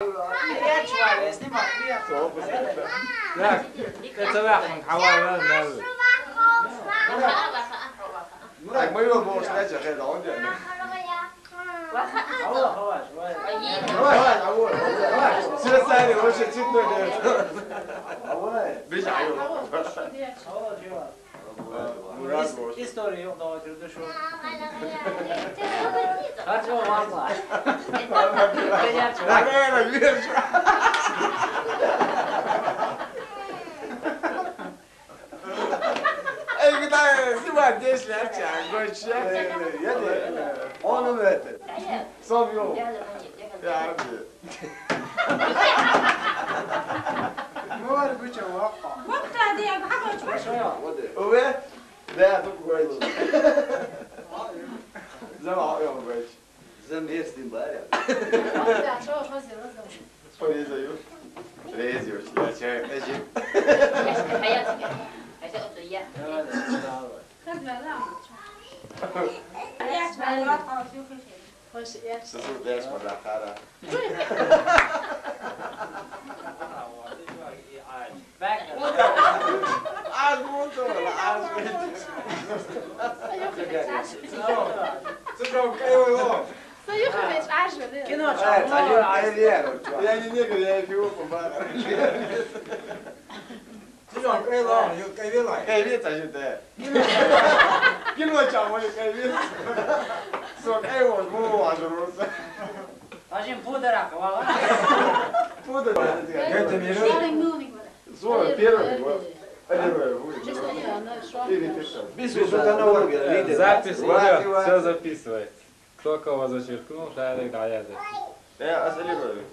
Я чувак, снимай, لا تتابع من حوالي Так, мы его можем снять, а это он делает. Все сами вообще читают. Без история yok da oturdu şu. Kaç o valla. Наверное, видишь. Эй, когда снимать здесь, я он это. Сам его. Я Var güç var. وقتها دي بحاجة شوية. هو ده دوك كويس زي ما هو يوم كويس زي ما يرسم امبارح وقتها شو خزي رزق. فولي زيو ريزي وش يا شيخ اجي حياتك عشان قلت اياه خذ لا. يا شباب الواقع شو خير. خوش يا. سسو داش مرة خارة عاد موتو ولا عاد سكوا كيو سيخرج عجبة. كنا يعني نقدر يعني في وقت بعد 这种改造就改变了。改变咋就得？跟我讲我就改变，说改我不玩的不是， Acım bu da var. 不的这个。 Это не شيلي نوني ولا. 说первый год，первый год。 شو أنا شو. بيسوي انا ورقه запись идет, все записывается. Кто кого зачеркнул, шарик, да, я. Я осоливаю.